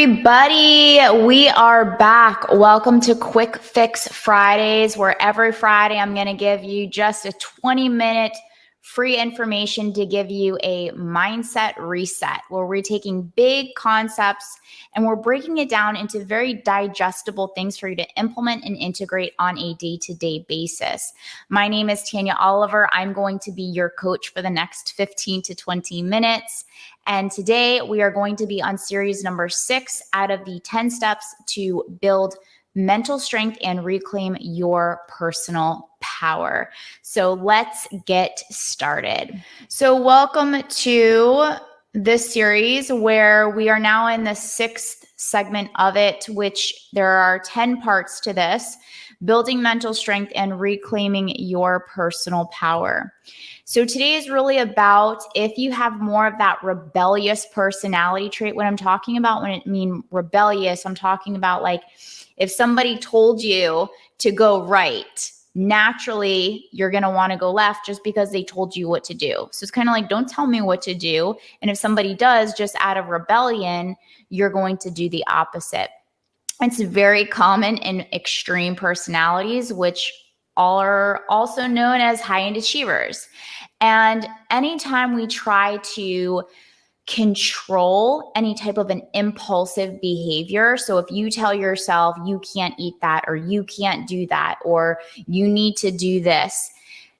everybody. We are back. Welcome to Quick Fix Fridays, where every Friday I'm going to give you just a 20-minute free information to give you a mindset reset, where we're taking big concepts and we're breaking it down into very digestible things for you to implement and integrate on a day-to-day basis. My name is Tanya Oliver. I'm going to be your coach for the next 15 to 20 minutes. And today we are going to be on series number 6 out of the 10 steps to build mental strength and reclaim your personal power. So let's get started. So welcome to this series, where we are now in the 6th segment of it, which there are 10 parts to this: building mental strength and reclaiming your personal power. So today is really about if you have more of that rebellious personality trait. What I'm talking about when I mean rebellious, I'm talking about like if somebody told you to go right, naturally you're going to want to go left just because they told you what to do. So it's kind of like, don't tell me what to do. And if somebody does, just out of rebellion, you're going to do the opposite. It's very common in extreme personalities, which are also known as high-end achievers. And anytime we try to control any type of an impulsive behavior, so if you tell yourself you can't eat that, or you can't do that, or you need to do this,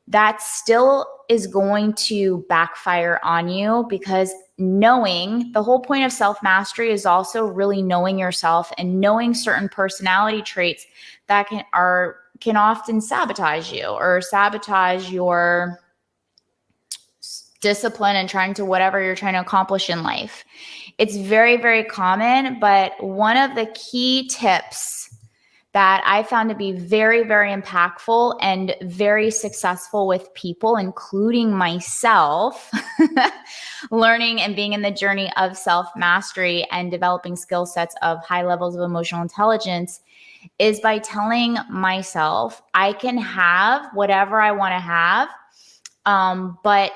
that still is going to backfire on you, because knowing, the whole point of self-mastery is also really knowing yourself and knowing certain personality traits that can often sabotage you or sabotage your discipline and trying to whatever you're trying to accomplish in life. It's very, very common, but one of the key tips that I found to be very, very impactful and very successful with people, including myself, learning and being in the journey of self-mastery and developing skill sets of high levels of emotional intelligence, is by telling myself I can have whatever I want to have, but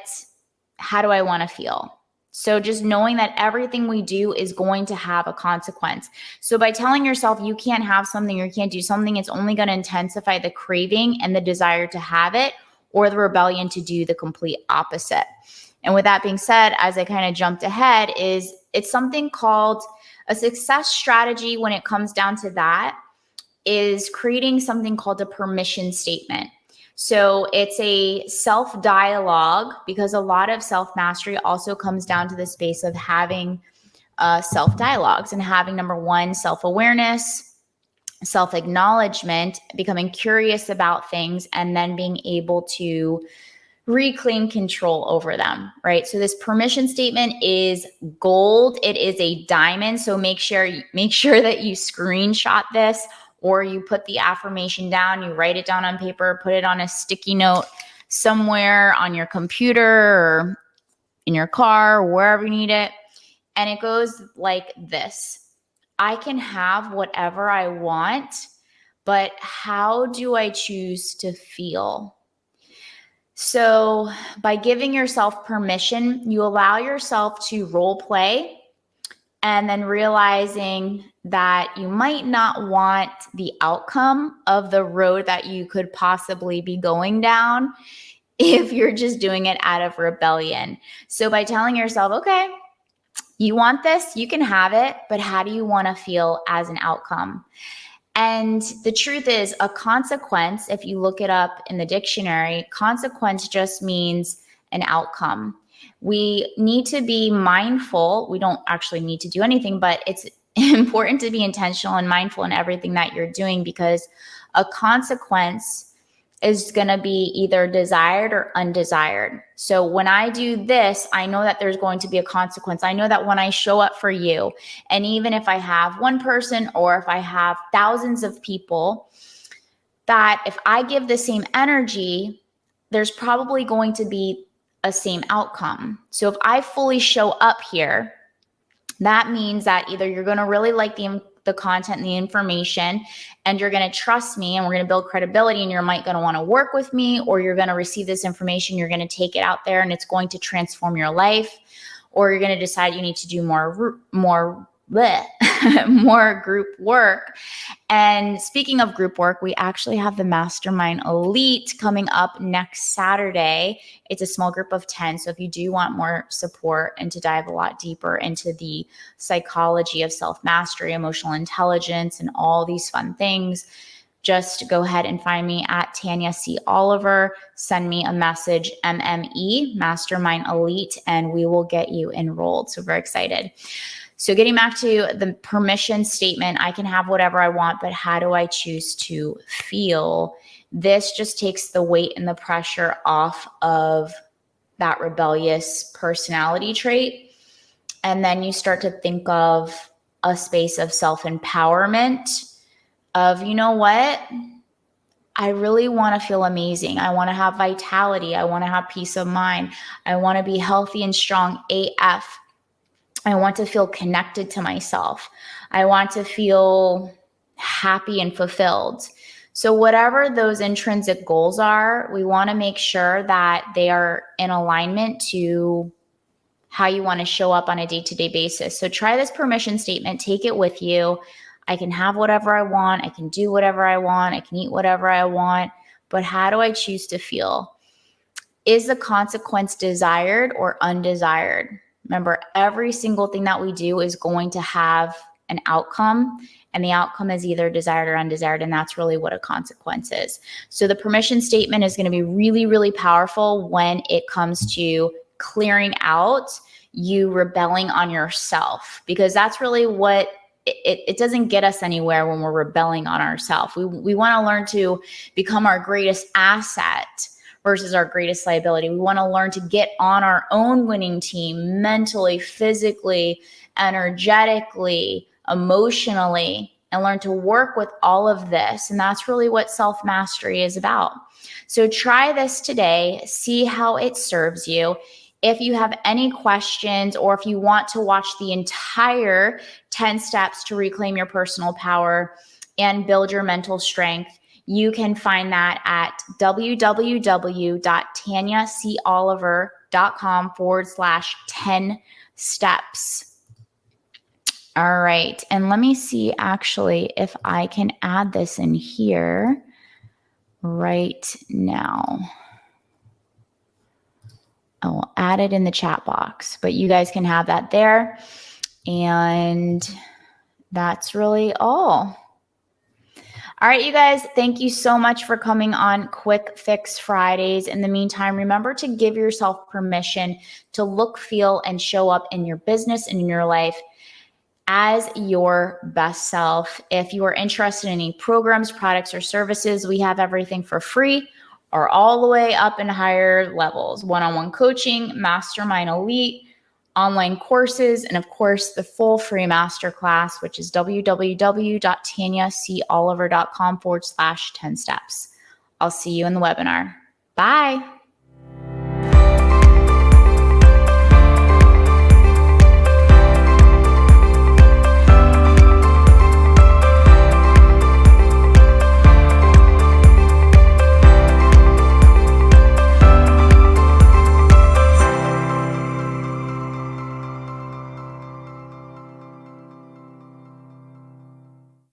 how do I want to feel? So just knowing that everything we do is going to have a consequence. So by telling yourself you can't have something or you can't do something, it's only going to intensify the craving and the desire to have it, or the rebellion to do the complete opposite. And with that being said, as I kind of jumped ahead, it's something called a success strategy. When it comes down to that, is creating something called a permission statement. So it's a self-dialogue, because a lot of self-mastery also comes down to the space of having self-dialogues and having, number one, self-awareness, self-acknowledgement, becoming curious about things, and then being able to reclaim control over them, right? So this permission statement is gold. It is a diamond. So make sure that you screenshot this, or you put the affirmation down, you write it down on paper, put it on a sticky note somewhere on your computer or in your car, or wherever you need it. And it goes like this: I can have whatever I want, but how do I choose to feel? So by giving yourself permission, you allow yourself to role play, and then realizing that you might not want the outcome of the road that you could possibly be going down if you're just doing it out of rebellion. So by telling yourself, okay, you want this, you can have it, but how do you want to feel as an outcome? And the truth is, a consequence, if you look it up in the dictionary, consequence just means an outcome. We need to be mindful. We don't actually need to do anything, but it's important to be intentional and mindful in everything that you're doing, because a consequence is going to be either desired or undesired. So when I do this, I know that there's going to be a consequence. I know that when I show up for you, and even if I have one person or if I have thousands of people, that if I give the same energy, there's probably going to be a same outcome. So if I fully show up here, that means that either you're going to really like the content and the information, and you're going to trust me, and we're going to build credibility, and you might going to want to work with me, or you're going to receive this information, you're going to take it out there, and it's going to transform your life, or you're going to decide you need to do more bleh, more group work. And speaking of group work, we actually have the Mastermind Elite coming up next Saturday. It's a small group of 10. So if you do want more support and to dive a lot deeper into the psychology of self-mastery, emotional intelligence, and all these fun things, just go ahead and find me at Tanya C. Oliver. Send me a message, MME, Mastermind Elite, and we will get you enrolled. So very excited. So getting back to the permission statement, I can have whatever I want, but how do I choose to feel? This just takes the weight and the pressure off of that rebellious personality trait. And then you start to think of a space of self-empowerment of, you know what? I really want to feel amazing. I want to have vitality. I want to have peace of mind. I want to be healthy and strong AF. I want to feel connected to myself. I want to feel happy and fulfilled. So whatever those intrinsic goals are, we want to make sure that they are in alignment to how you want to show up on a day-to-day basis. So try this permission statement, take it with you. I can have whatever I want. I can do whatever I want. I can eat whatever I want. But how do I choose to feel? Is the consequence desired or undesired? Remember, every single thing that we do is going to have an outcome, and the outcome is either desired or undesired, and that's really what a consequence is. So the permission statement is going to be really, really powerful when it comes to clearing out you rebelling on yourself, because that's really what it doesn't get us anywhere when we're rebelling on ourselves. We want to learn to become our greatest asset versus our greatest liability. We want to learn to get on our own winning team mentally, physically, energetically, emotionally, and learn to work with all of this. And that's really what self-mastery is about. So try this today, see how it serves you. If you have any questions, or if you want to watch the entire 10 steps to reclaim your personal power and build your mental strength, you can find that at www.tanyacoliver.com/10 steps. All right. And let me see actually if I can add this in here right now. I'll add it in the chat box, but you guys can have that there. And that's really all. All right, you guys, thank you so much for coming on Quick Fix Fridays. In the meantime, remember to give yourself permission to look, feel, and show up in your business and in your life as your best self. If you are interested in any programs, products, or services, we have everything for free or all the way up in higher levels: one-on-one coaching, Mastermind Elite, online courses, and of course the full free masterclass, which is www.tanyacoliver.com/10 steps. I'll see you in the webinar. Bye.